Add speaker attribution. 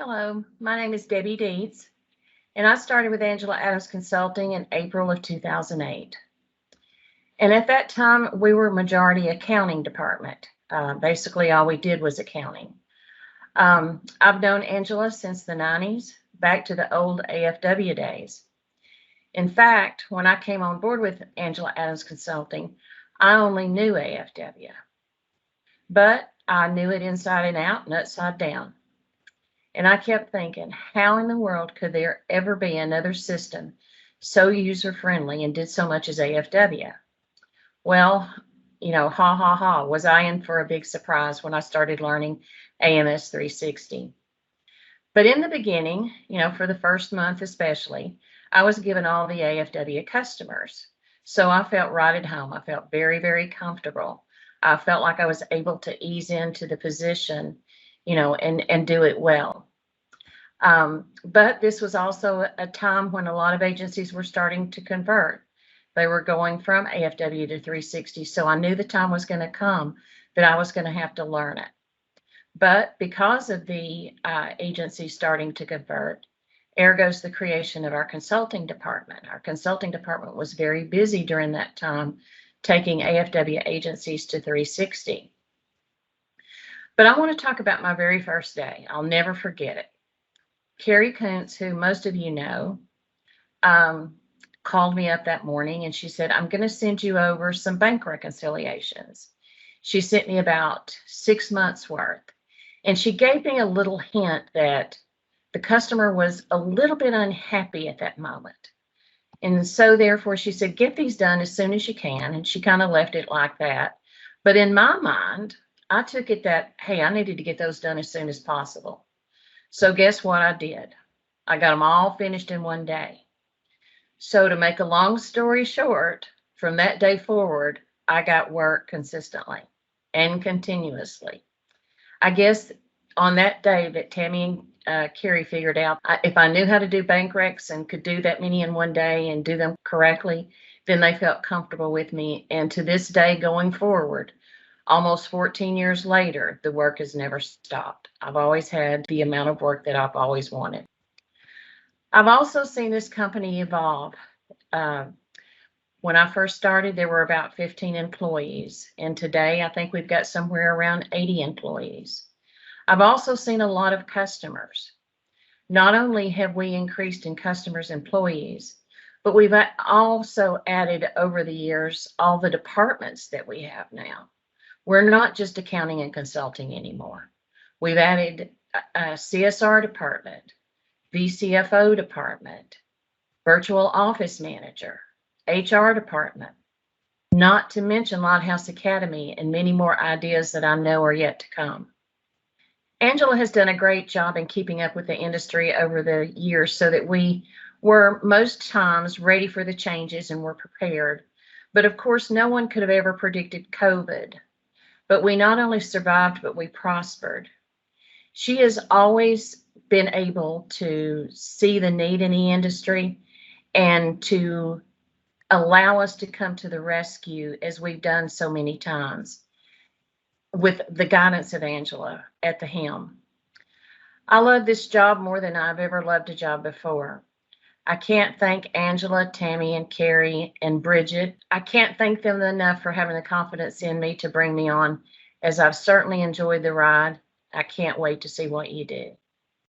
Speaker 1: Hello, my name is Debbie Dietz, and I started with Angela Adams Consulting in April of 2008. And at that time, we were majority accounting department. Basically, all we did was accounting. I've known Angela since the 90s, back to the old AFW days. In fact, when I came on board with Angela Adams Consulting, I only knew AFW, but I knew it inside and out and upside down. And I kept thinking, how in the world could there ever be another system so user friendly and did so much as AFW? Well, ha ha ha, was I in for a big surprise when I started learning AMS 360. But in the beginning, for the first month especially, I was given all the AFW customers. So I felt right at home. I felt very, very comfortable. I felt like I was able to ease into the position, and do it well. But this was also a time when a lot of agencies were starting to convert. They were going from AFW to 360. So I knew the time was going to come that I was going to have to learn it. But because of the agency starting to convert, ergo's the creation of our consulting department. Our consulting department was very busy during that time, taking AFW agencies to 360. But I want to talk about my very first day. I'll never forget it. Carrie Kuntz, who most of you know, called me up that morning and she said, I'm going to send you over some bank reconciliations. She sent me about 6 months worth. And she gave me a little hint that the customer was a little bit unhappy at that moment. And so therefore she said, get these done as soon as you can. And she kind of left it like that. But in my mind, I took it that, hey, I needed to get those done as soon as possible. So guess what I did? I got them all finished in one day. So to make a long story short, from that day forward, I got work consistently and continuously. I guess on that day that Tammy and Carrie figured out if I knew how to do bank recs and could do that many in one day and do them correctly, then they felt comfortable with me. And to this day going forward, almost 14 years later, the work has never stopped. I've always had the amount of work that I've always wanted. I've also seen this company evolve. When I first started, there were about 15 employees. And today, I think we've got somewhere around 80 employees. I've also seen a lot of customers. Not only have we increased in customers' employees, but we've also added over the years all the departments that we have now. We're not just accounting and consulting anymore. We've added a CSR department, VCFO department, virtual office manager, HR department, not to mention Lighthouse Academy and many more ideas that I know are yet to come. Angela has done a great job in keeping up with the industry over the years so that we were most times ready for the changes and were prepared. But of course, no one could have ever predicted COVID. But we not only survived, but we prospered. She has always been able to see the need in the industry and to allow us to come to the rescue as we've done so many times with the guidance of Angela at the helm. I love this job more than I've ever loved a job before. I can't thank Angela, Tammy, and Carrie, and Bridget. I can't thank them enough for having the confidence in me to bring me on, as I've certainly enjoyed the ride. I can't wait to see what you do.